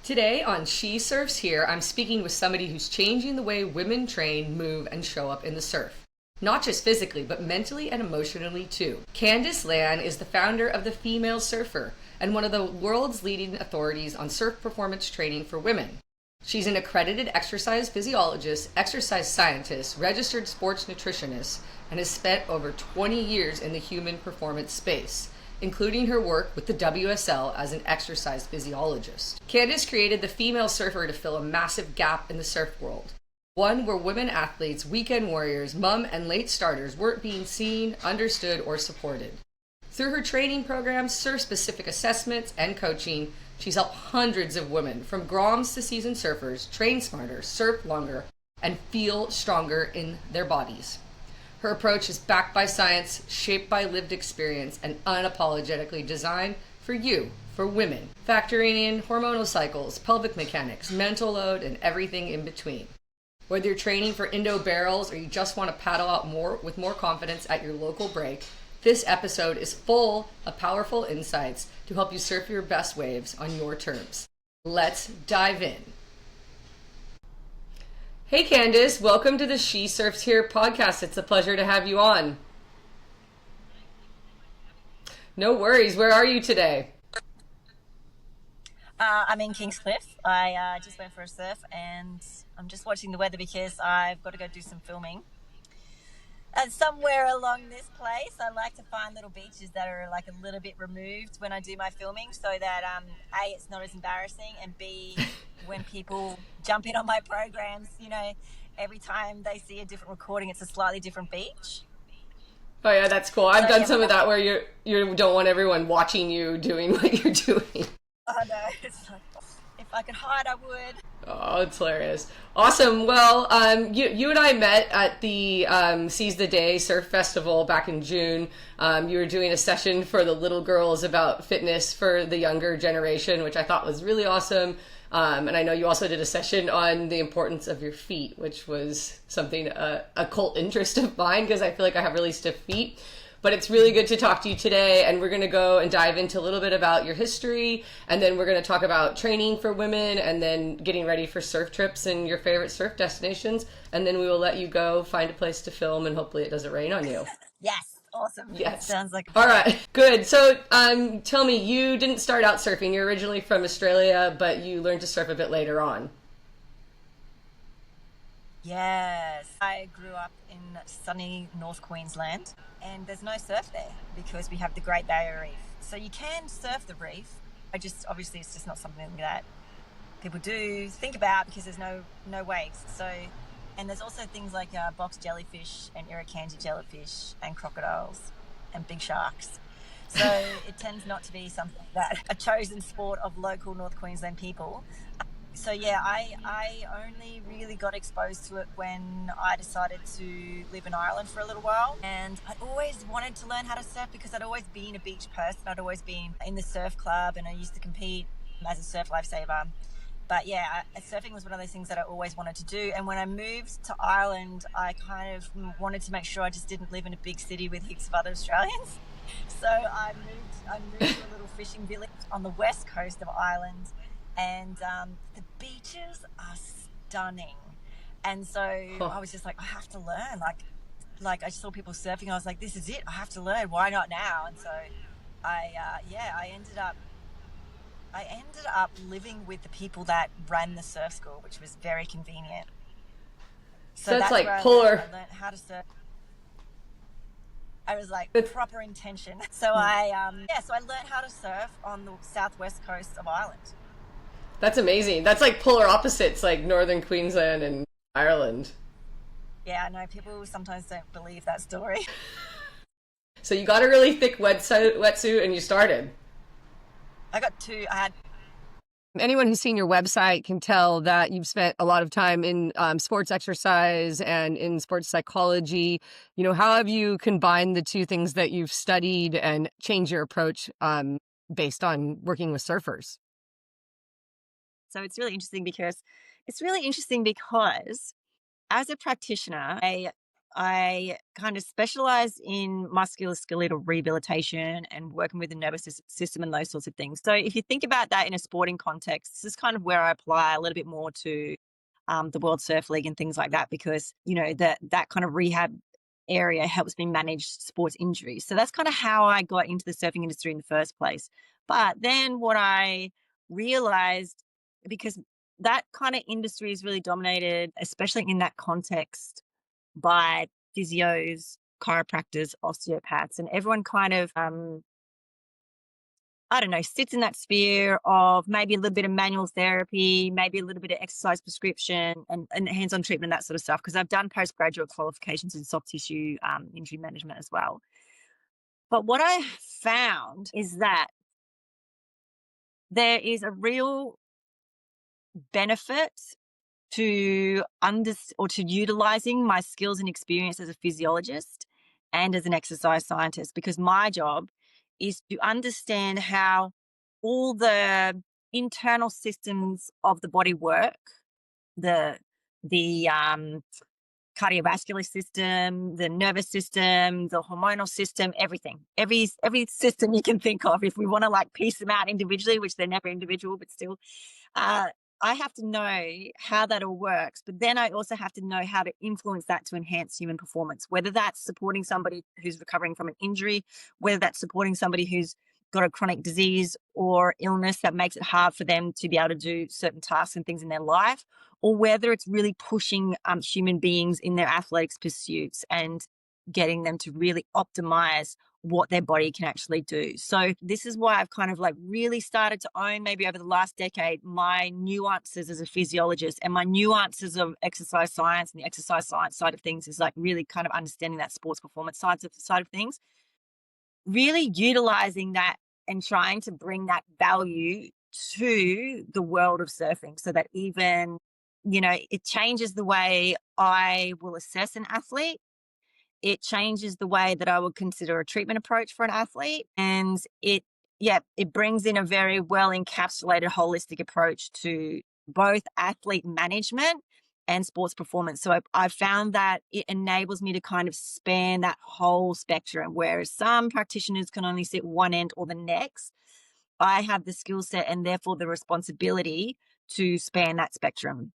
Today on She Surfs Here, I'm speaking with somebody who's changing the way women train, move, and show up in the surf. Not just physically, but mentally and emotionally too. Candice Land is the founder of the Female Surfer and one of the world's leading authorities on surf performance training for women. She's an accredited exercise physiologist, exercise scientist, registered sports nutritionist, and has spent over 20 years in the human performance space, including her work with the WSL as an exercise physiologist. Candice created the Female Surfer to fill a massive gap in the surf world, one where women athletes, weekend warriors, mom, and late starters weren't being seen, understood, or supported. Through her training programs, surf-specific assessments, and coaching, she's helped hundreds of women, from groms to seasoned surfers, train smarter, surf longer, and feel stronger in their bodies. Her approach is backed by science, shaped by lived experience, and unapologetically designed for you, for women, factoring in hormonal cycles, pelvic mechanics, mental load, and everything in between. Whether you're training for Indo barrels or you just want to paddle out more with more confidence at your local break, this episode is full of powerful insights to help you surf your best waves on your terms. Let's dive in. Hey Candice, welcome to the She Surfs Here podcast. It's a pleasure to have you on. No worries. Where are you today? I'm in Kingscliff. I just went for a surf and I'm just watching the weather because I've got to go do some filming. And somewhere along this place, I like to find little beaches that are like a little bit removed when I do my filming so that A, it's not as embarrassing, and B, when people jump in on my programs, every time they see a different recording, it's a slightly different beach. Oh yeah, that's cool. I've done some of that where you don't want everyone watching you doing what you're doing. Oh no, it's like, if I could hide, I would. Oh, it's hilarious. Awesome. Well, you and I met at the Seize the Day Surf Festival back in June. You were doing a session for the little girls about fitness for the younger generation, which I thought was really awesome. And I know you also did a session on the importance of your feet, which was something, a cult interest of mine, because I feel like I have really stiff feet. But it's really good to talk to you today, and we're going to go and dive into a little bit about your history, and then we're going to talk about training for women, and then getting ready for surf trips and your favorite surf destinations, and then we will let you go find a place to film, and hopefully it doesn't rain on you. Yes, awesome. Yes. Sounds like All right, good. So tell me, you didn't start out surfing. You're originally from Australia, but you learned to surf a bit later on. Yes, I grew up in sunny North Queensland, and there's no surf there because we have the Great Barrier Reef. So you can surf the reef. Obviously it's just not something that people do think about because there's no waves. So, and there's also things like box jellyfish and irukandji jellyfish and crocodiles and big sharks. So it tends not to be something that a chosen sport of local North Queensland people. So yeah, I only really got exposed to it when I decided to live in Ireland for a little while. And I'd always wanted to learn how to surf because I'd always been a beach person. I'd always been in the surf club and I used to compete as a surf lifesaver. But yeah, surfing was one of those things that I always wanted to do. And when I moved to Ireland, I kind of wanted to make sure I just didn't live in a big city with heaps of other Australians. So I moved to a little fishing village on the west coast of Ireland. And the beaches are stunning, and so I was just like, I have to learn. Like I saw people surfing, I was like, this is it. I have to learn. Why not now? And so I ended up living with the people that ran the surf school, which was very convenient. So that's like where polar. I learned how to surf. I was like proper intention. So I learned how to surf on the southwest coast of Ireland. That's amazing. That's like polar opposites, like northern Queensland and Ireland. Yeah, I know people sometimes don't believe that story. So you got a really thick wetsuit and you started. Anyone who's seen your website can tell that you've spent a lot of time in sports exercise and in sports psychology. You know, how have you combined the two things that you've studied and changed your approach based on working with surfers? So it's really interesting because as a practitioner, I kind of specialize in musculoskeletal rehabilitation and working with the nervous system and those sorts of things. So if you think about that in a sporting context, this is kind of where I apply a little bit more to the World Surf League and things like that, because, you know, that kind of rehab area helps me manage sports injuries. So that's kind of how I got into the surfing industry in the first place. But then what I realized, because that kind of industry is really dominated, especially in that context, by physios, chiropractors, osteopaths, and everyone kind of, I don't know, sits in that sphere of maybe a little bit of manual therapy, maybe a little bit of exercise prescription and hands-on treatment, that sort of stuff. Because I've done postgraduate qualifications in soft tissue injury management as well. But what I found is that there is a real benefit to utilizing my skills and experience as a physiologist and as an exercise scientist, because my job is to understand how all the internal systems of the body work, the cardiovascular system, the nervous system, the hormonal system, everything, every system you can think of. If we want to like piece them out individually, which they're never individual, but still, uh, I have to know how that all works. But then I also have to know how to influence that to enhance human performance, whether that's supporting somebody who's recovering from an injury, whether that's supporting somebody who's got a chronic disease or illness that makes it hard for them to be able to do certain tasks and things in their life, or whether it's really pushing human beings in their athletics pursuits and getting them to really optimize what their body can actually do. So this is why I've kind of like really started to own, maybe over the last decade, my nuances as a physiologist, and my nuances of exercise science, and the exercise science side of things is like really kind of understanding that sports performance side of things, really utilizing that and trying to bring that value to the world of surfing, so that even, you know, it changes the way I will assess an athlete. It changes the way that I would consider a treatment approach for an athlete. And it brings in a very well encapsulated holistic approach to both athlete management and sports performance. So I've found that it enables me to kind of span that whole spectrum, whereas some practitioners can only sit one end or the next. I have the skill set and therefore the responsibility to span that spectrum.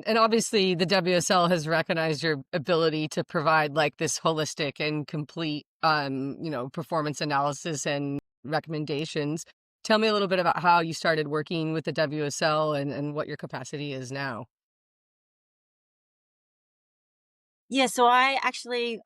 And obviously, the WSL has recognized your ability to provide like this holistic and complete, performance analysis and recommendations. Tell me a little bit about how you started working with the WSL and what your capacity is now. Yeah, so I actually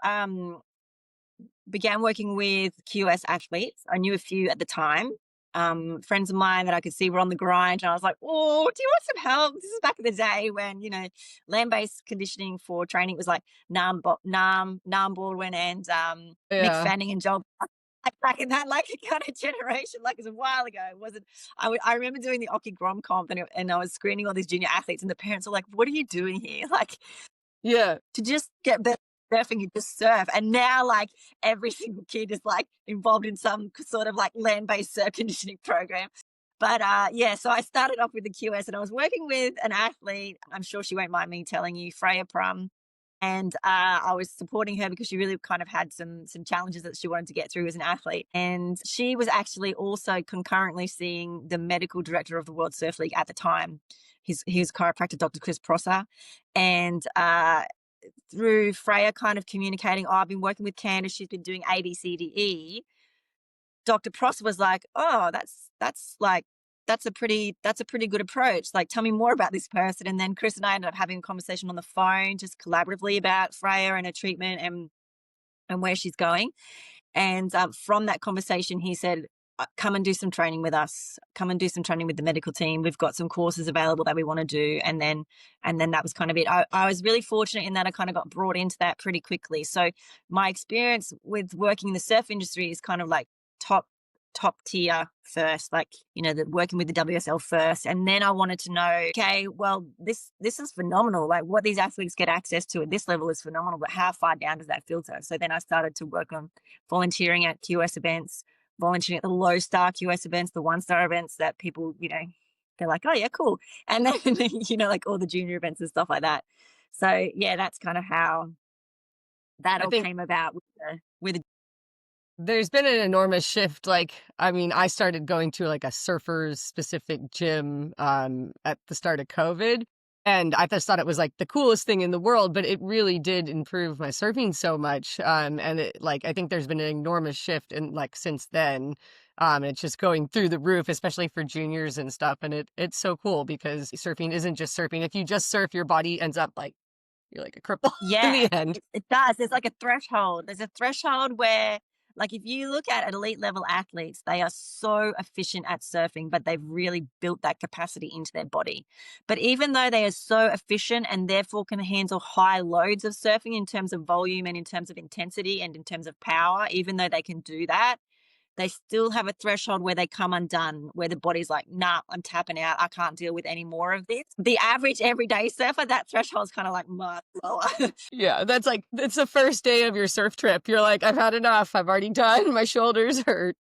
began working with QS athletes. I knew a few at the time, friends of mine that I could see were on the grind. And I was like, oh, do you want some help? This is back in the day when, you know, land-based conditioning for training was like Nam Baldwin and Mick Yeah. Fanning and Joel. Like back in that like kind of generation, like it was a while ago. It wasn't. I remember doing the Oki Grom comp, and I was screening all these junior athletes, and the parents were like, "What are you doing here?" Like, Yeah. to just get better at surfing, you just surf. And now, like, every single kid is like involved in some sort of like land-based surf conditioning program. But yeah, so I started off with the QS, and I was working with an athlete. I'm sure she won't mind me telling you, Freya Prum. And I was supporting her because she really kind of had some challenges that she wanted to get through as an athlete. And she was actually also concurrently seeing the medical director of the World Surf League at the time. His chiropractor, Dr. Chris Prosser. And through Freya kind of communicating, oh, I've been working with Candice, she's been doing A, B, C, D, E. Dr. Prosser was like, oh, that's a pretty good approach. Like, tell me more about this person. And then Chris and I ended up having a conversation on the phone, just collaboratively about Freya and her treatment and where she's going. And from that conversation, he said, come and do some training with us. Come and do some training with the medical team. We've got some courses available that we want to do. And then that was kind of it. I was really fortunate in that I kind of got brought into that pretty quickly. So my experience with working in the surf industry is kind of like top tier first, like, you know, working with the WSL first. And then I wanted to know, okay, well, this is phenomenal. Like, what these athletes get access to at this level is phenomenal, but how far down does that filter? So then I started to work on volunteering at QS events, volunteering at the low star QS events, the 1-star events that people, you know, they're like, oh yeah, cool. And then, you know, like all the junior events and stuff like that. So yeah, that's kind of how that I all think came about with there's been an enormous shift. Like, I mean, I started going to like a surfers specific gym at the start of COVID. And I just thought it was like the coolest thing in the world, but it really did improve my surfing so much. And it, like, I think there's been an enormous shift in like since then. It's just going through the roof, especially for juniors and stuff. And it's so cool because surfing isn't just surfing. If you just surf, your body ends up like you're like a cripple in Yeah, the end. it does. There's like a threshold. There's a threshold where, like, if you look at elite level athletes, they are so efficient at surfing, but they've really built that capacity into their body. But even though they are so efficient and therefore can handle high loads of surfing in terms of volume and in terms of intensity and in terms of power, even though they can do that, they still have a threshold where they come undone, where the body's like, nah, I'm tapping out. I can't deal with any more of this. The average everyday surfer, that threshold is kind of like much lower. Yeah, that's like it's the first day of your surf trip. You're like, I've had enough. I've already done. My shoulders hurt.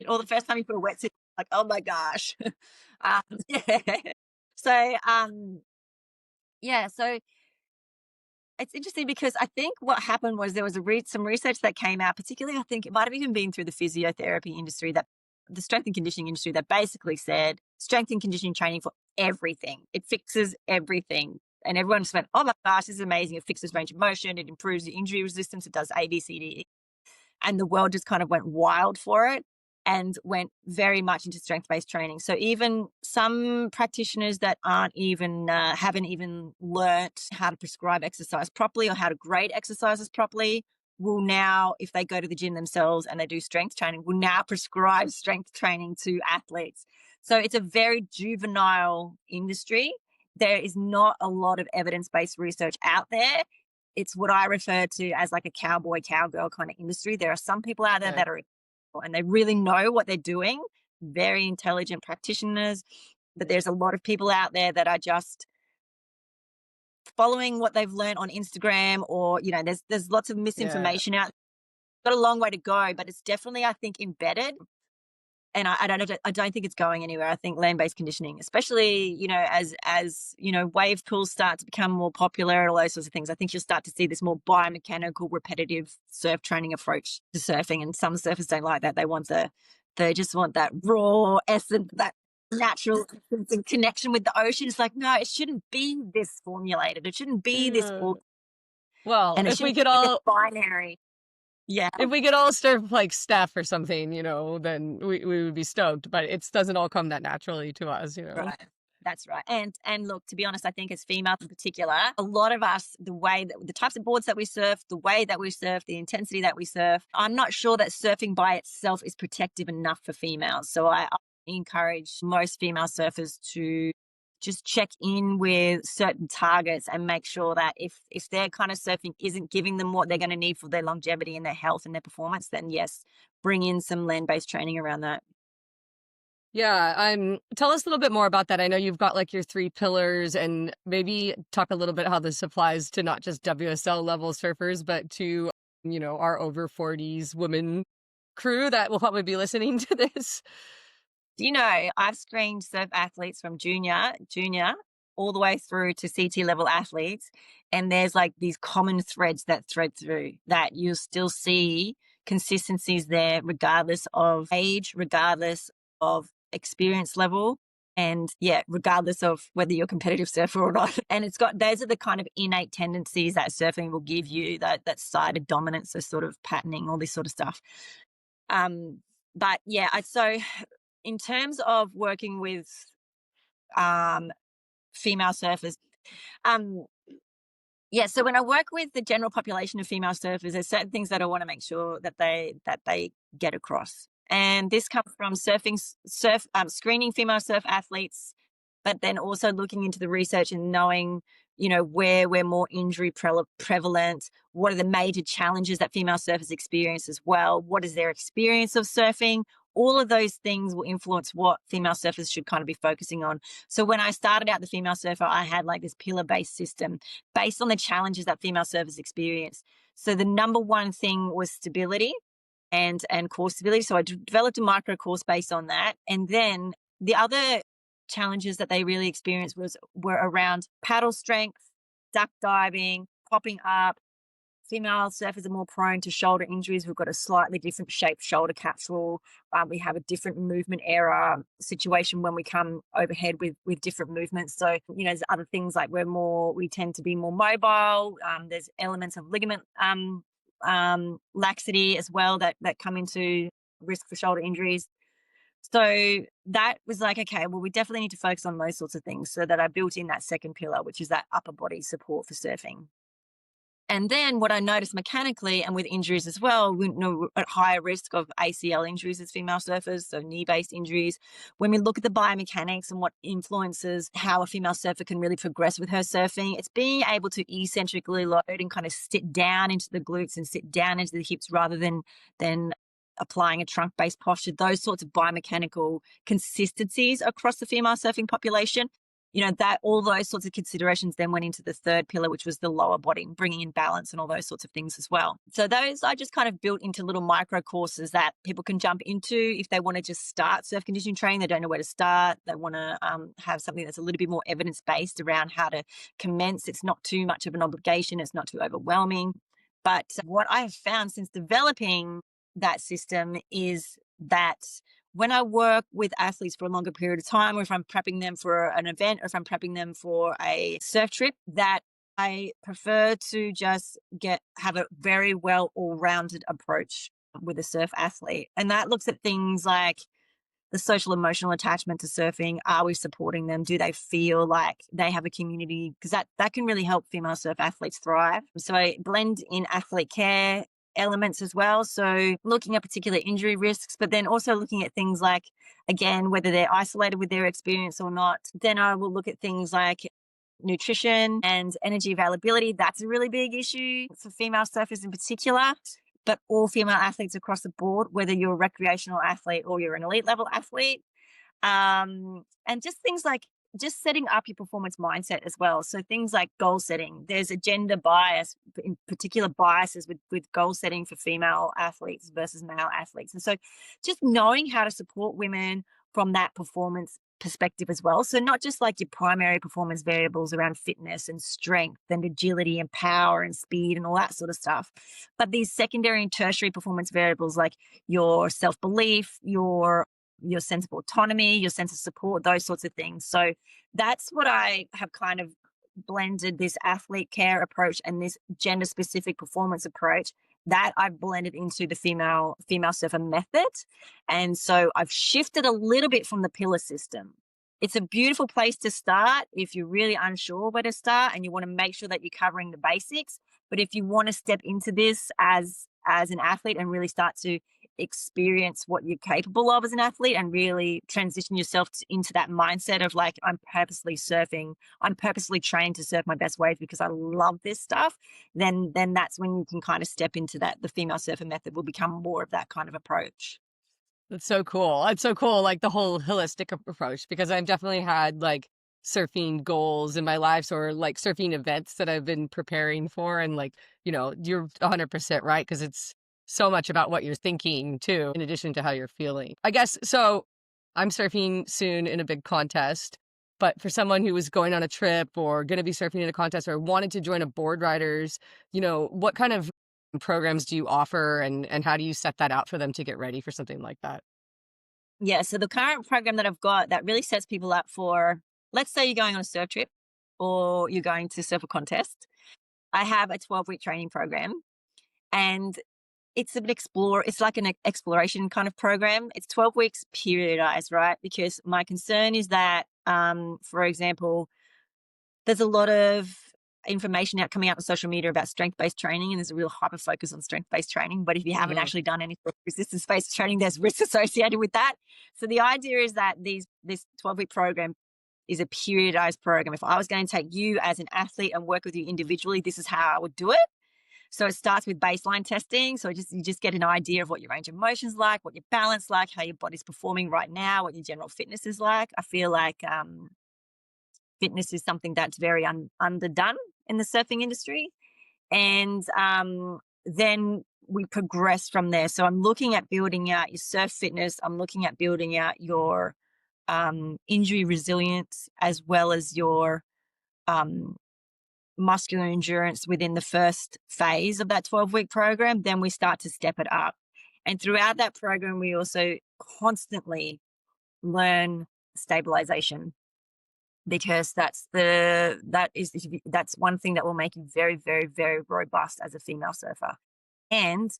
Or the first time you put a wetsuit, like, oh my gosh. Yeah. So, yeah, so it's interesting because I think what happened was there was some research that came out, particularly I think it might have even been through the physiotherapy industry, that the strength and conditioning industry, that basically said strength and conditioning training for everything. It fixes everything. And everyone just went, oh my gosh, this is amazing. It fixes range of motion. It improves the injury resistance. It does A, B, C, D, and the world just kind of went wild for it and went very much into strength-based training. So even some practitioners that aren't even haven't even learnt how to prescribe exercise properly or how to grade exercises properly will now, if they go to the gym themselves and they do strength training, will now prescribe strength training to athletes. So it's a very juvenile industry. There is not a lot of evidence-based research out there. It's what I refer to as like a cowboy, cowgirl kind of industry. There are some people out there Okay. that are and they really know what they're doing, very intelligent practitioners, but there's a lot of people out there that are just following what they've learned on Instagram, or there's lots of Yeah. misinformation out. Got a long way to go, but it's definitely, I think, embedded. And I don't think it's going anywhere. I think land-based conditioning, especially as wave pools start to become more popular and all those sorts of things, I think you'll start to see this more biomechanical, repetitive surf training approach to surfing. And some surfers don't like that. They just want that raw essence, that natural essence and connection with the ocean. It's like, no, it shouldn't be this formulated. It shouldn't be this, Yeah. Well, and it shouldn't be this binary. Yeah. if we could all serve like Steph or something, then we would be stoked. But it doesn't all come that naturally to us. Right. That's right. And look, to be honest, I think as females in particular, a lot of us, the types of boards that we surf, the way that we surf, the intensity that we surf, I'm not sure that surfing by itself is protective enough for females. So I encourage most female surfers to just check in with certain targets and make sure that if their kind of surfing isn't giving them what they're going to need for their longevity and their health and their performance, then yes, bring in some land-based training around that. Yeah, tell us a little bit more about that. I know you've got like your 3 pillars, and maybe talk a little bit how this applies to not just WSL level surfers, but to, our over 40s women crew that will probably be listening to this. I've screened surf athletes from junior, all the way through to CT level athletes. And there's like these common threads that thread through that you'll still see consistencies there, regardless of age, regardless of experience level. And yeah, regardless of whether you're a competitive surfer or not. And those are the kind of innate tendencies that surfing will give you, that sided dominance, so sort of patterning, all this sort of stuff. But yeah, so in terms of working with female surfers, yeah, so when I work with the general population of female surfers, there's certain things that I want to make sure that they get across. And this comes from screening female surf athletes, but then also looking into the research and knowing, where we're more injury prevalent, what are the major challenges that female surfers experience as well, what is their experience of surfing. All of those things will influence what female surfers should kind of be focusing on. So when I started out the female surfer, I had like this pillar-based system based on the challenges that female surfers experience. So the number one thing was stability and core stability. So I developed a micro course based on that. And then the other challenges that they really experienced were around paddle strength, duck diving, popping up. Female surfers are more prone to shoulder injuries. We've got a slightly different shaped shoulder capsule. We have a different movement error situation when we come overhead with different movements. So, there's other things like we tend to be more mobile. There's elements of ligament laxity as well that come into risk for shoulder injuries. So that was like, okay, well, we definitely need to focus on those sorts of things, so that I built in that second pillar, which is that upper body support for surfing. And then what I noticed mechanically and with injuries as well, we're at higher risk of ACL injuries as female surfers, so knee-based injuries. When we look at the biomechanics and what influences how a female surfer can really progress with her surfing, it's being able to eccentrically load and kind of sit down into the glutes and sit down into the hips rather than applying a trunk-based posture. Those sorts of biomechanical consistencies across the female surfing population, that all those sorts of considerations then went into the third pillar, which was the lower body, bringing in balance and all those sorts of things as well. So those I just kind of built into little micro courses that people can jump into if they want to just start surf conditioning training. They don't know where to start. They want to have something that's a little bit more evidence-based around how to commence. It's not too much of an obligation. It's not too overwhelming. But what I have found since developing that system is that when I work with athletes for a longer period of time, or if I'm prepping them for an event, or if I'm prepping them for a surf trip, that I prefer to just have a very well all-rounded approach with a surf athlete. And that looks at things like the social emotional attachment to surfing. Are we supporting them? Do they feel like they have a community? Because that can really help female surf athletes thrive. So I blend in athlete care elements as well. So looking at particular injury risks, but then also looking at things like, again, whether they're isolated with their experience or not. Then I will look at things like nutrition and energy availability. That's a really big issue for female surfers in particular, but all female athletes across the board, whether you're a recreational athlete or you're an elite level athlete. And just things like just setting up your performance mindset as well. So things like goal setting. There's a gender bias, in particular biases with goal setting for female athletes versus male athletes. And so just knowing how to support women from that performance perspective as well. So not just like your primary performance variables around fitness and strength and agility and power and speed and all that sort of stuff, but these secondary and tertiary performance variables like your self-belief, your sense of autonomy, your sense of support, those sorts of things. So that's what I have kind of blended, this athlete care approach and this gender specific performance approach that I've blended into the female surfer method. And so I've shifted a little bit from the pillar system. It's a beautiful place to start if you're really unsure where to start and you want to make sure that you're covering the basics. But if you want to step into this as an athlete and really start to experience what you're capable of as an athlete and really transition yourself into that mindset of like, I'm purposely trained to surf my best waves because I love this stuff, then that's when you can kind of step into that. The female surfer method will become more of that kind of approach. That's so cool. It's so cool, like the whole holistic approach, because I've definitely had like surfing goals in my life or like surfing events that I've been preparing for. And like, you're 100% right, because it's so much about what you're thinking too, in addition to how you're feeling. I guess, so I'm surfing soon in a big contest, but for someone who was going on a trip or going to be surfing in a contest or wanted to join a board riders, what kind of programs do you offer and how do you set that out for them to get ready for something like that? Yeah, so the current program that I've got that really sets people up for, let's say you're going on a surf trip or you're going to surf a contest. I have a 12-week training program, and it's like an exploration kind of program. It's 12 weeks periodized, right? Because my concern is that, for example, there's a lot of information coming out on social media about strength-based training, and there's a real hyper focus on strength-based training. But if you haven't actually done any sort of resistance-based training, there's risks associated with that. So the idea is that this 12-week program is a periodized program. If I was going to take you as an athlete and work with you individually, this is how I would do it. So it starts with baseline testing. So you just get an idea of what your range of motion is like, what your balance like, how your body's performing right now, what your general fitness is like. I feel like fitness is something that's very underdone in the surfing industry. And then we progress from there. So I'm looking at building out your surf fitness. I'm looking at building out your injury resilience, as well as your muscular endurance within the first phase of that 12-week program, then we start to step it up. And throughout that program, we also constantly learn stabilization, because that's one thing that will make you very, very, very robust as a female surfer. And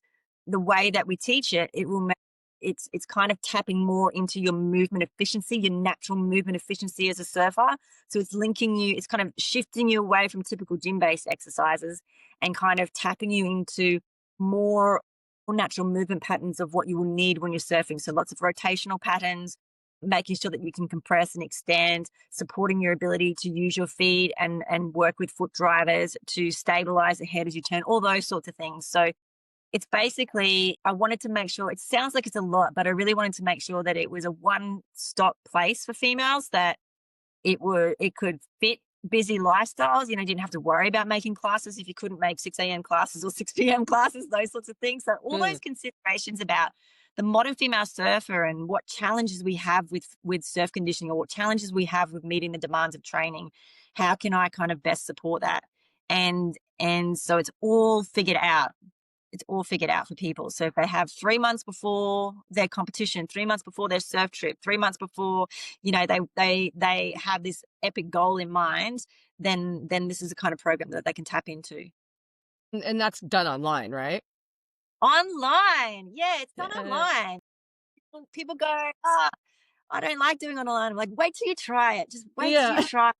the way that we teach it, it will make it's kind of tapping more into your movement efficiency, your natural movement efficiency as a surfer. So it's linking you, it's kind of shifting you away from typical gym-based exercises and kind of tapping you into more natural movement patterns of what you will need when you're surfing. So lots of rotational patterns, making sure that you can compress and extend, supporting your ability to use your feet and work with foot drivers to stabilize the head as you turn, all those sorts of things. So it's basically, I wanted to make sure, it sounds like it's a lot, but I really wanted to make sure that it was a one-stop place for females, that it could fit busy lifestyles. You didn't have to worry about making classes if you couldn't make 6 a.m. classes or 6 p.m. classes, those sorts of things. So all those considerations about the modern female surfer and what challenges we have with surf conditioning, or what challenges we have with meeting the demands of training, how can I kind of best support that? And so it's all figured out. It's all figured out for people. So if they have 3 months before their competition, 3 months before their surf trip, 3 months before, they have this epic goal in mind, then this is the kind of program that they can tap into. And that's done online, right? Online. Yeah, it's done online. People go, I don't like doing it online. I'm like, wait till you try it. Just wait till you try it.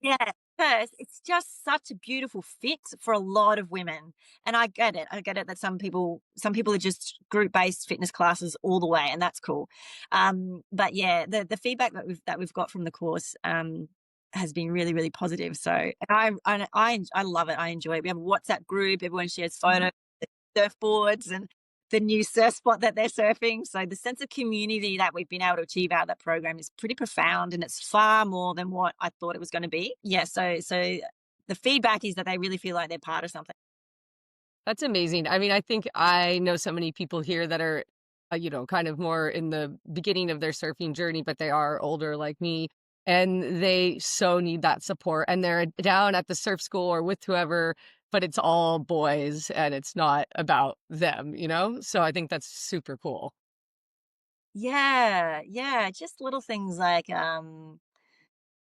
Yeah, first, it's just such a beautiful fit for a lot of women. And I get it. I get it that some people are just group-based fitness classes all the way, and that's cool. But yeah, the feedback that we've got from the course has been really, really positive. So, and I love it. I enjoy it. We have a WhatsApp group. Everyone shares photos, surfboards, and the new surf spot that they're surfing. So the sense of community that we've been able to achieve out of that program is pretty profound, and it's far more than what I thought it was going to be. Yeah, so the feedback is that they really feel like they're part of something. That's amazing. I mean, I think I know so many people here that are, kind of more in the beginning of their surfing journey, but they are older like me, and they so need that support. And they're down at the surf school or with whoever, but it's all boys and it's not about them, So I think that's super cool. Yeah, just little things like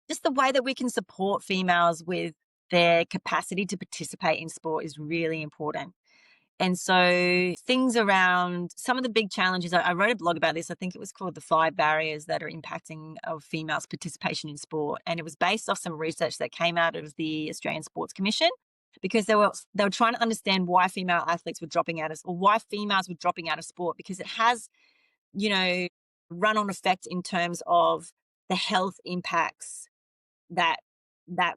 just the way that we can support females with their capacity to participate in sport is really important. And so things around some of the big challenges, I wrote a blog about this. I think it was called The 5 Barriers That Are Impacting of Females' Participation in Sport. And it was based off some research that came out of the Australian Sports Commission, because they were trying to understand why female athletes were dropping out or why females were dropping out of sport, because it has, run-on effect in terms of the health impacts that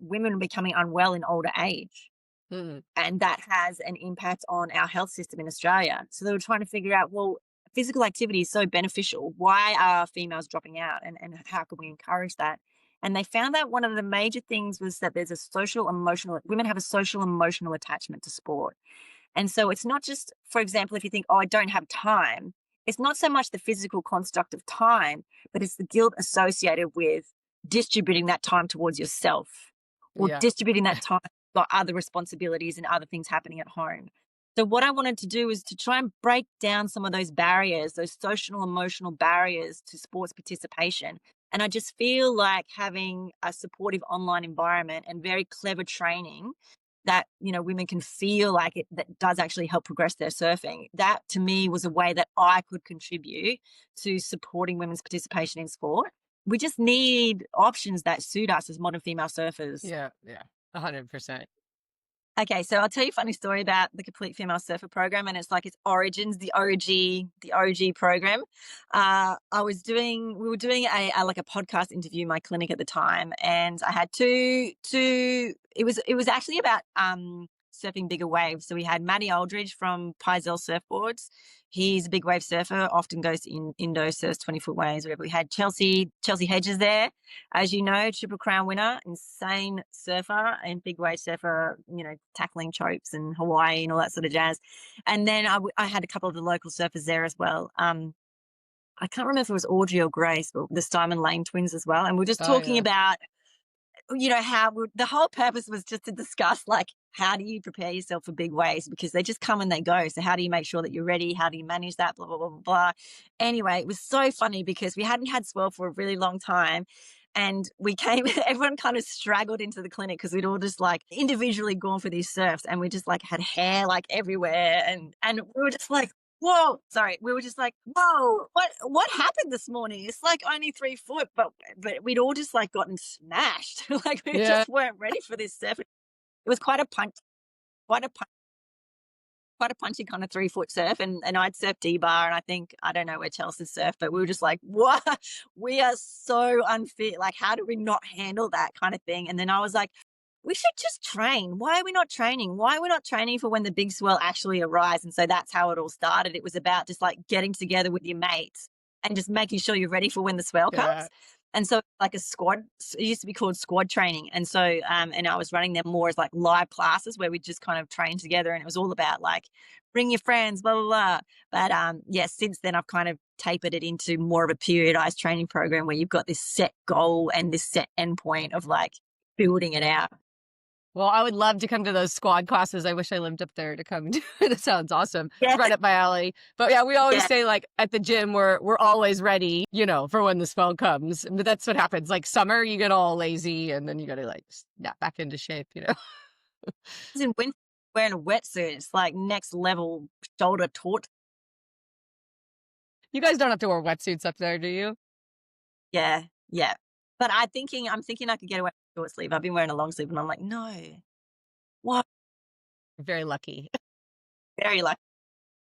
women are becoming unwell in older age. And that has an impact on our health system in Australia. So they were trying to figure out, well, physical activity is so beneficial. Why are females dropping out, and how can we encourage that? And they found that one of the major things was that there's women have a social emotional attachment to sport. And so it's not just, for example, if you think, I don't have time, it's not so much the physical construct of time, but it's the guilt associated with distributing that time towards yourself, or distributing that time, got other responsibilities and other things happening at home. So what I wanted to do is to try and break down some of those barriers, those social emotional barriers to sports participation. And I just feel like having a supportive online environment and very clever training that, women can feel like it, that does actually help progress their surfing. That to me was a way that I could contribute to supporting women's participation in sport. We just need options that suit us as modern female surfers. Yeah, 100%. Okay, so I'll tell you a funny story about the Complete Female Surfer program, and it's like its origins, the OG program. We were doing a podcast interview in my clinic at the time, and I had two. It was actually about surfing bigger waves. So we had Matty Aldridge from Pizel Surfboards. He's a big wave surfer, often goes to Indo, surfs 20-foot waves, whatever. We had Chelsea Hedges there, as you know, Triple Crown winner, insane surfer and big wave surfer, tackling chopes and Hawaii and all that sort of jazz. And then I had a couple of the local surfers there as well. I can't remember if it was Audrey or Grace, but the Simon Lane twins as well. And we're just talking about how the whole purpose was just to discuss, like, how do you prepare yourself for big waves? Because they just come and they go. So how do you make sure that you're ready? How do you manage that? Blah, blah, blah, blah, blah. Anyway, it was so funny because we hadn't had swell for a really long time. And we came, everyone kind of straggled into the clinic because we'd all just like individually gone for these surfs, and we just like had hair like everywhere. And we were just like, whoa, sorry. We were just like, whoa, what happened this morning? It's like only 3 foot, but we'd all just like gotten smashed. Like we Yeah. just weren't ready for this surf. It was quite a punch, quite a punchy kind of 3 foot surf. And I'd surf D-bar, and I don't know where Chelsea's surf, but we were just like, what? We are so unfit. Like, how do we not handle that kind of thing? And then I was like, we should just train. Why are we not training? Why are we not training for when the big swell actually arrives? And so that's how it all started. It was about just like getting together with your mates and just making sure you're ready for when the swell Yeah. comes. And so like a squad, it used to be called squad training. And so, and I was running them more as like live classes where we just kind of train together, and it was all about like, bring your friends, blah, blah, blah. But yeah, since then I've kind of tapered it into more of a periodized training program where you've got this set goal and this set endpoint of like building it out. Well, I would love to come to those squad classes. I wish I lived up there to come to. That sounds awesome. Yeah. It's right up my alley. But yeah, we always Yeah. say like at the gym, we're always ready, for when the spell comes. But that's what happens. Like summer, you get all lazy, and then you got to like snap back into shape. In winter, wearing a wetsuit, it's like next level shoulder taut. You guys don't have to wear wetsuits up there, do you? Yeah, yeah. But I'm thinking I could get away with short sleeve. I've been wearing a long sleeve, and I'm like, no. What? Very lucky. Very lucky.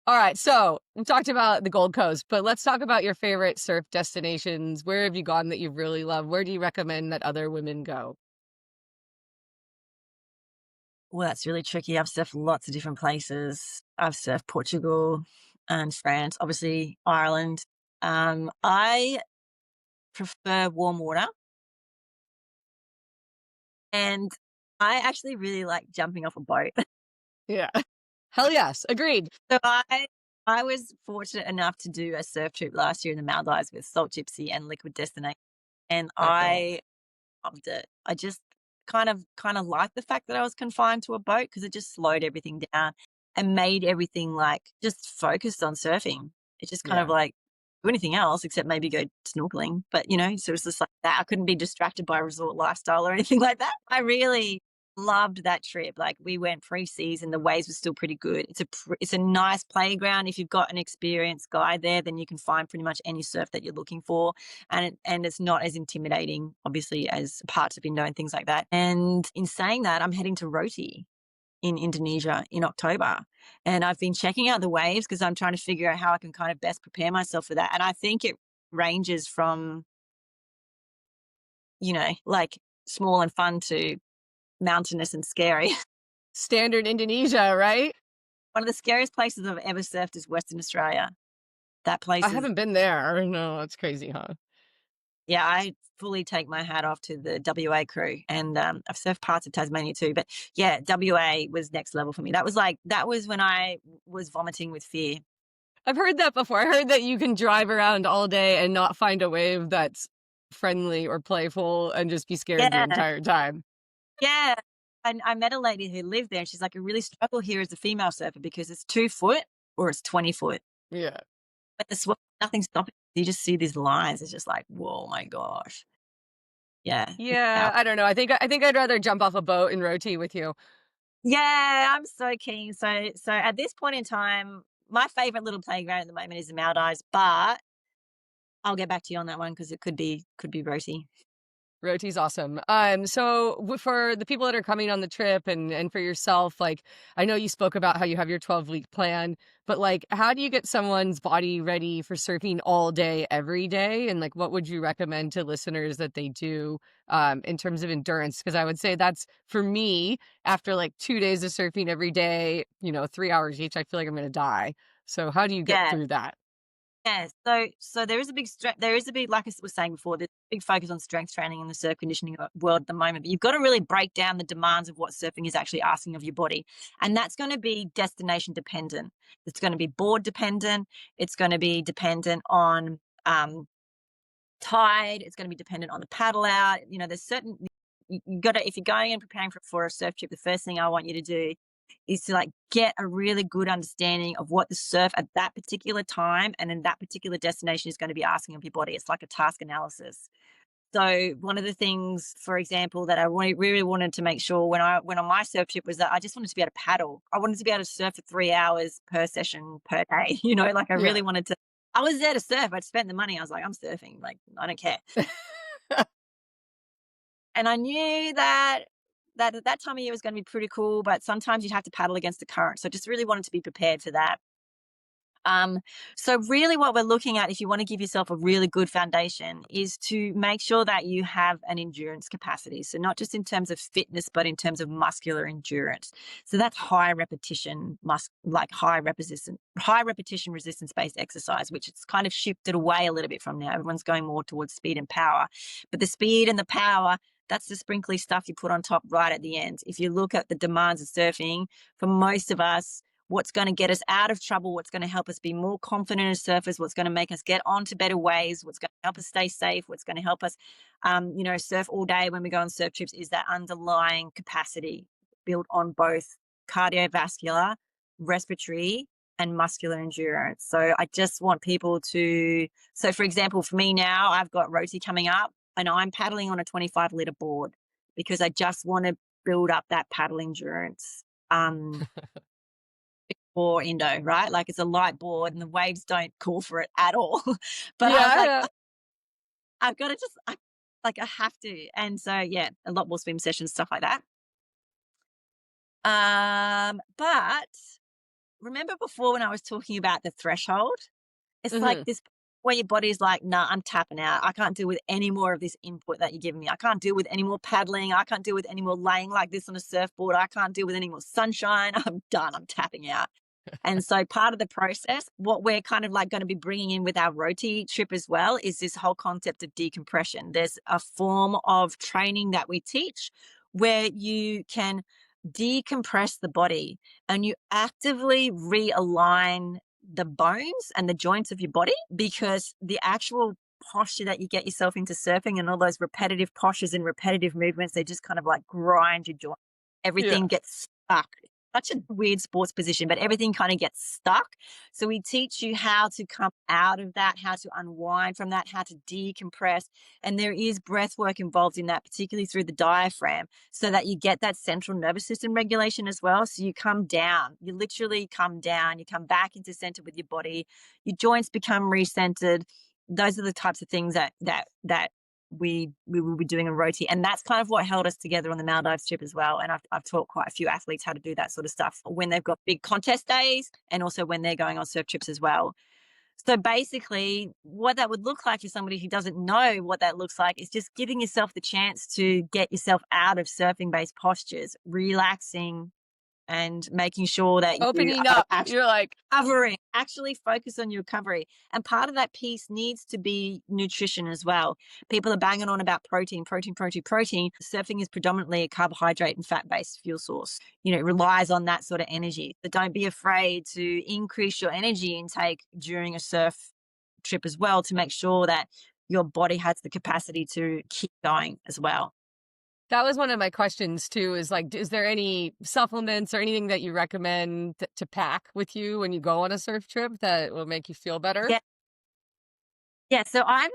All right. So we talked about the Gold Coast, but let's talk about your favorite surf destinations. Where have you gone that you really love? Where do you recommend that other women go? Well, that's really tricky. I've surfed lots of different places. I've surfed Portugal and France, obviously Ireland. I prefer warm water, and I actually really like jumping off a boat. Yeah. Hell yes. Agreed. So I was fortunate enough to do a surf trip last year in the Maldives with Salt Gypsy and Liquid Destination, and Oh, cool. I loved it. I just kind of liked the fact that I was confined to a boat because it just slowed everything down and made everything like just focused on surfing. It just kind of Yeah. like do anything else except maybe go snorkeling. But so it's just like that. I couldn't be distracted by a resort lifestyle or anything like that. I really loved that trip. Like we went pre-season, the waves were still pretty good. It's a nice playground. If you've got an experienced guide there, then you can find pretty much any surf that you're looking for, and it's not as intimidating, obviously, as parts of Indo and things like that. And in saying that, I'm heading to Rote in Indonesia in October, and I've been checking out the waves because I'm trying to figure out how I can kind of best prepare myself for that. And I think it ranges from like small and fun to mountainous and scary. Standard Indonesia, right? One of the scariest places I've ever surfed is Western Australia. That place I is, haven't been there. No, that's crazy, huh? yeah, I fully take my hat off to the WA crew. And I've surfed parts of Tasmania too. But yeah, WA was next level for me. That was when I was vomiting with fear. I've heard that before. I heard that you can drive around all day and not find a wave that's friendly or playful and just be scared the Yeah, entire time. yeah. And I met a lady who lived there, and she's like, I really struggle here as a female surfer because it's 2 foot or it's 20 foot. Yeah. But the swell, nothing's stopping. You just see these lines. It's just like, whoa, my gosh. Yeah. It's Yeah, powerful. I don't know. I think I'd rather jump off a boat and rotate with you. Yeah, I'm so keen. So at this point in time, my favorite little playground at the moment is the Maldives, but I'll get back to you on that one because it could be Roty. Roti's awesome. So for the people that are coming on the trip and for yourself, like I know you spoke about how you have your 12-week plan, but like how do you get someone's body ready for surfing all day, every day? And like what would you recommend to listeners that they do in terms of endurance? Because I would say that's for me, after like 2 days of surfing every day, 3 hours each, I feel like I'm gonna die. So how do you get Yeah. through that? Yeah, so there is a big like I was saying before, there's a big focus on strength training in the surf conditioning world at the moment. But you've got to really break down the demands of what surfing is actually asking of your body, and that's going to be destination dependent. It's going to be board dependent. It's going to be dependent on tide. It's going to be dependent on the paddle out. There's certain you got to, if you're going and preparing for a surf trip, the first thing I want you to do is to like get a really good understanding of what the surf at that particular time and in that particular destination is going to be asking of your body. It's like a task analysis. So one of the things, for example, that I really wanted to make sure when I went on my surf trip was that I just wanted to be able to paddle. I wanted to be able to surf for 3 hours per session per day. Like I really Yeah. wanted to. I was there to surf. I'd spent the money. I was like, I'm surfing. Like I don't care. And I knew that at that time of year was going to be pretty cool, but sometimes you'd have to paddle against the current. So I just really wanted to be prepared for that. Um, so really what we're looking at, if you want to give yourself a really good foundation, is to make sure that you have an endurance capacity. So not just in terms of fitness, but in terms of muscular endurance. So that's high repetition, like high repetition resistance based exercise, which it's kind of shifted away a little bit from now. Everyone's going more towards speed and power. But the speed and the power, that's the sprinkly stuff you put on top right at the end. If you look at the demands of surfing, for most of us, what's going to get us out of trouble, what's going to help us be more confident as surfers, what's going to make us get onto better waves, what's going to help us stay safe, what's going to help us, surf all day when we go on surf trips is that underlying capacity built on both cardiovascular, respiratory, and muscular endurance. So I just want people to, so for example, for me now, I've got Rote coming up and I'm paddling on a 25-litre board because I just want to build up that paddle endurance. For Indo, right? Like it's a light board and the waves don't call for it at all. But I was Yeah, like, yeah. I've got to I have to. And so, yeah, a lot more swim sessions, stuff like that. But remember before when I was talking about the threshold? It's like Mhm. this where your body's like, nah, I'm tapping out. I can't deal with any more of this input that you're giving me. I can't deal with any more paddling. I can't deal with any more laying like this on a surfboard. I can't deal with any more sunshine. I'm done. I'm tapping out. And so part of the process, what we're kind of like going to be bringing in with our Roti trip as well is this whole concept of decompression. There's a form of training that we teach where you can decompress the body and you actively realign the bones and the joints of your body because the actual posture that you get yourself into surfing and all those repetitive postures and repetitive movements, they just kind of like grind your joint. Yeah. Everything gets stuck. Such a weird sports position, but everything kind of gets stuck. So we teach you how to come out of that, how to unwind from that, how to decompress. And there is breath work involved in that, particularly through the diaphragm, so that you get that central nervous system regulation as well. So you come down, you literally come down, you come back into center with your body, your joints become recentered. Those are the types of things that we will be doing a Roti. And that's kind of what held us together on the Maldives trip as well. And I've taught quite a few athletes how to do that sort of stuff when they've got big contest days and also when they're going on surf trips as well. So basically, what that would look like for somebody who doesn't know what that looks like is just giving yourself the chance to get yourself out of surfing based postures, relaxing, and making sure that you Opening are up. actually You're like, recovering, actually focus on your recovery. And part of that piece needs to be nutrition as well. People are banging on about protein, protein, protein, protein. Surfing is predominantly a carbohydrate and fat-based fuel source. It relies on that sort of energy. So don't be afraid to increase your energy intake during a surf trip as well to make sure that your body has the capacity to keep going as well. that was one of my questions too, is like, is there any supplements or anything that you recommend to pack with you when you go on a surf trip that will make you feel better? Yeah. Yeah. So I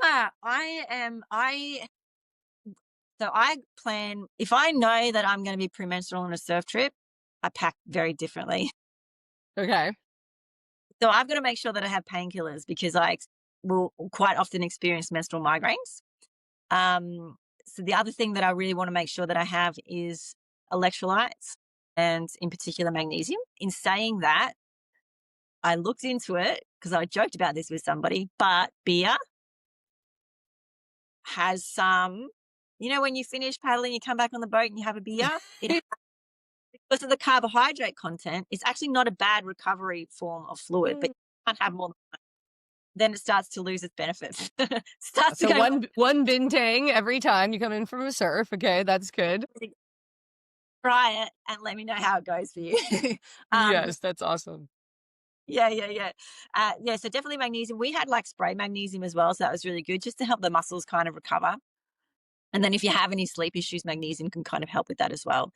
plan, if I know that I'm going to be premenstrual on a surf trip, I pack very differently. Okay. So I've got to make sure that I have painkillers because I will quite often experience menstrual migraines. So the other thing that I really want to make sure that I have is electrolytes and in particular magnesium. In saying that, I looked into it because I joked about this with somebody, but beer has some, when you finish paddling, you come back on the boat and you have a beer, because of the carbohydrate content, it's actually not a bad recovery form of fluid, but Mm. you can't have more. Then it starts to lose its benefits. Starts to So go, one bintang every time you come in from a surf. Okay, that's good. try it and let me know how it goes for you. um, Yes, that's awesome. yeah, yeah, yeah. Yeah, so definitely magnesium. We had like spray magnesium as well, so that was really good just to help the muscles kind of recover. And then if you have any sleep issues, magnesium can kind of help with that as well.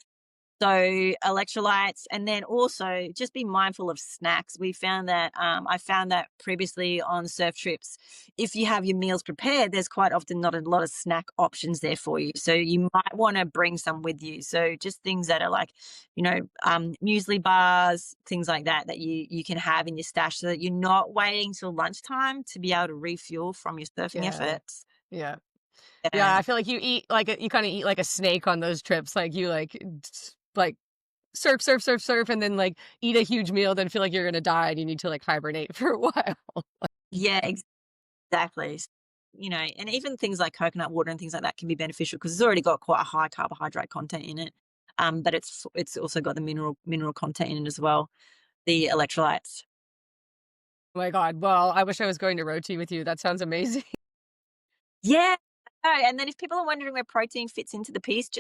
So electrolytes, and then also just be mindful of snacks. We found that I found that previously on surf trips, if you have your meals prepared, there's quite often not a lot of snack options there for you. So you might want to bring some with you. So just things that are like, muesli bars, things like that that you can have in your stash, so that you're not waiting till lunchtime to be able to refuel from your surfing Yeah. efforts. Yeah. Yeah, Yeah. I feel like you eat like you kind of eat like a snake on those trips. Like you like surf, surf, surf, surf, and then like eat a huge meal, then feel like you're gonna die and you need to like hibernate for a while. Yeah, exactly. And even things like coconut water and things like that can be beneficial because it's already got quite a high carbohydrate content in it. But it's also got the mineral content in it as well, the electrolytes. Oh my God. Well, I wish I was going to Rote with you. That sounds amazing. Yeah. Oh, and then if people are wondering where protein fits into the piece,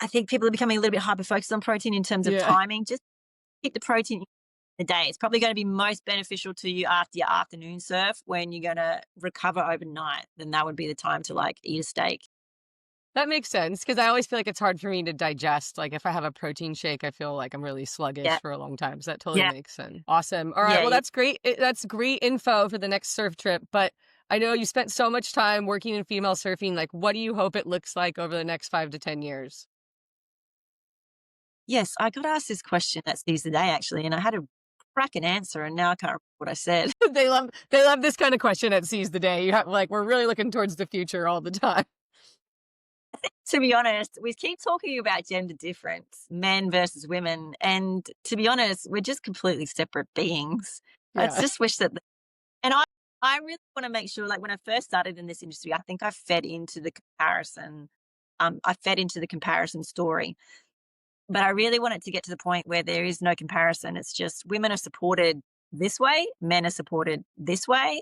I think people are becoming a little bit hyper focused on protein in terms of Yeah. timing. Just keep the protein in the day. It's probably going to be most beneficial to you after your afternoon surf when you're going to recover overnight. Then that would be the time to like eat a steak. That makes sense because I always feel like it's hard for me to digest. Like if I have a protein shake, I feel like I'm really sluggish Yeah. for a long time. So that totally Yeah. makes sense. Awesome. All right. Yeah. Well, Yeah. that's great. That's great info for the next surf trip. But I know you spent so much time working in female surfing. Like, what do you hope it looks like over the next 5 to 10 years? Yes, I got asked this question at Seize the Day actually, and I had a cracking answer, and now I can't remember what I said. They love this kind of question at Seize the Day. You have like we're really looking towards the future all the time. To be honest, we keep talking about gender difference, men versus women, and to be honest, we're just completely separate beings. I Yeah. just wish that, and I really want to make sure, like when I first started in this industry, I think I fed into the comparison. I fed into the comparison story, but I really want it to get to the point where there is no comparison. It's just women are supported this way, men are supported this way.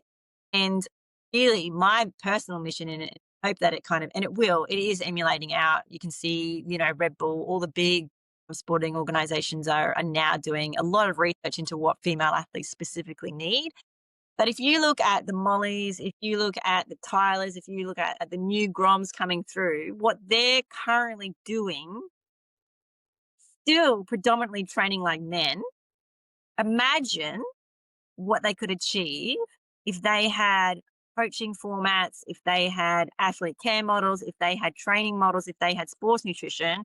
And really, my personal mission in it, I hope that it kind of, and it is emulating out. You can see, Red Bull, all the big sporting organizations are now doing a lot of research into what female athletes specifically need. But if you look at the Mollies, if you look at the Tylers, if you look at the new Groms coming through, what they're currently doing, still predominantly training like men, imagine what they could achieve if they had coaching formats, if they had athlete care models, if they had training models, if they had sports nutrition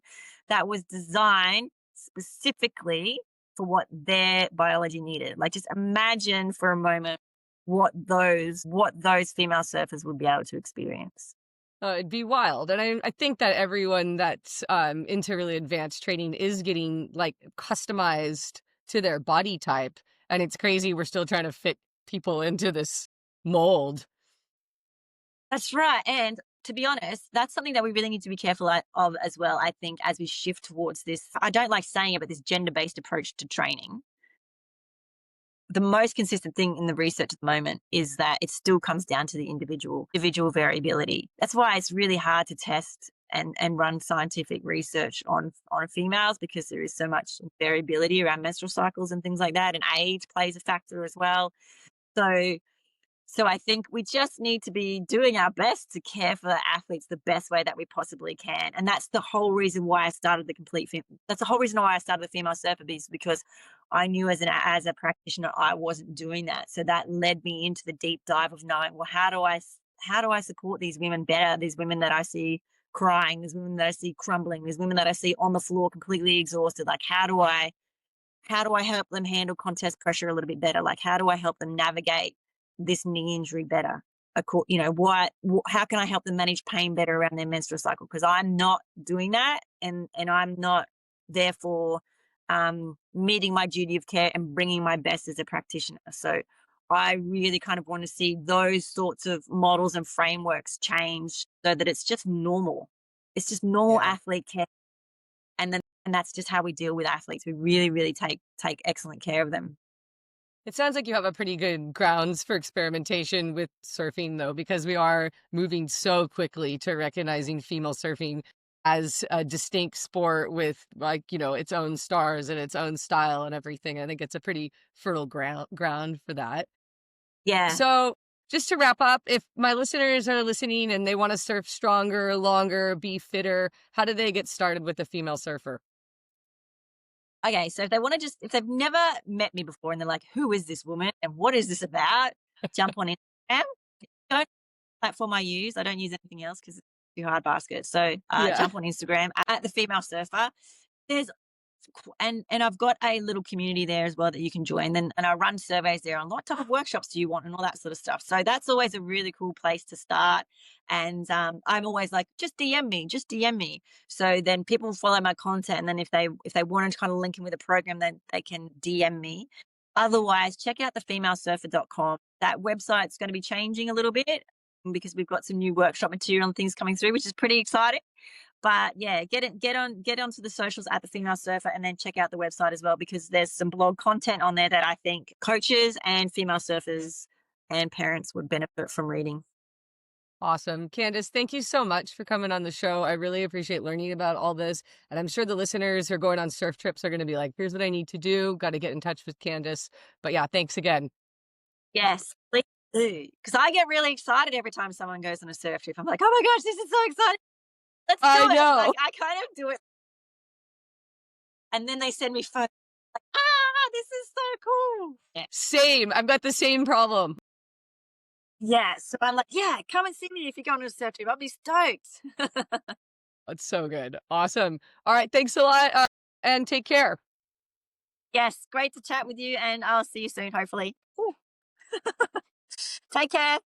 that was designed specifically for what their biology needed. Like just imagine for a moment what those female surfers would be able to experience. It'd be wild. And I think that everyone that's into really advanced training is getting like customized to their body type. And it's crazy. We're still trying to fit people into this mold. That's right. And to be honest, that's something that we really need to be careful of as well, I think, as we shift towards this. I don't like saying it, but this gender based approach to training. The most consistent thing in the research at the moment is that it still comes down to the individual variability. That's why it's really hard to test and run scientific research on females, because there is so much variability around menstrual cycles and things like that, and age plays a factor as well. So so I think we just need to be doing our best to care for the athletes the best way that we possibly can. And that's the whole reason why I started that's the whole reason why I started the female surfer beast, because I knew as a practitioner I wasn't doing that. So that led me into the deep dive of knowing, well, how do I support these women better? These women that I see crying, these women that I see crumbling, these women that I see on the floor completely exhausted. Like how do I help them handle contest pressure a little bit better? Like, how do I help them navigate this knee injury better? How can I help them manage pain better around their menstrual cycle? Because I'm not doing that, and I'm not therefore meeting my duty of care and bringing my best as a practitioner. So I really kind of want to see those sorts of models and frameworks change so that it's just normal. It's just normal Yeah. athlete care, and that's just how we deal with athletes. We really, really take excellent care of them. It sounds like you have a pretty good grounds for experimentation with surfing, though, because we are moving so quickly to recognizing female surfing as a distinct sport with, like, its own stars and its own style and everything. I think it's a pretty fertile ground for that. Yeah. So, just to wrap up, if my listeners are listening and they want to surf stronger, longer, be fitter, how do they get started with a female surfer? Okay, so if they want to if they've never met me before and they're like, who is this woman and what is this about? Jump on Instagram. Don't platform I use. I don't use anything else because it's too hard basket. So Yeah. jump on Instagram at the female surfer. There's and I've got a little community there as well that you can join. And I run surveys there on what type of workshops do you want and all that sort of stuff. So that's always a really cool place to start. And I'm always like, just DM me, just DM me. So then people follow my content, and then if they want to kind of link in with a program, then they can DM me. Otherwise, check out thefemalesurfer.com. That website's going to be changing a little bit because we've got some new workshop material and things coming through, which is pretty exciting. But yeah, get onto the socials at the Female Surfer, and then check out the website as well, because there's some blog content on there that I think coaches and female surfers and parents would benefit from reading. Awesome. Candice, thank you so much for coming on the show. I really appreciate learning about all this. And I'm sure the listeners who are going on surf trips are going to be like, here's what I need to do. Got to get in touch with Candice. But yeah, thanks again. Yes, please do. Because I get really excited every time someone goes on a surf trip. I'm like, oh my gosh, this is so exciting. Let's do it. know. Like, I kind of do it. And then they send me photos. Like, this is so cool. Yeah. Same. I've got the same problem. Yeah. So I'm like, yeah, come and see me if you're going on a surf trip. I'll be stoked. That's so good. Awesome. All right. Thanks a lot. And take care. Yes. Great to chat with you. And I'll see you soon, hopefully. Take care.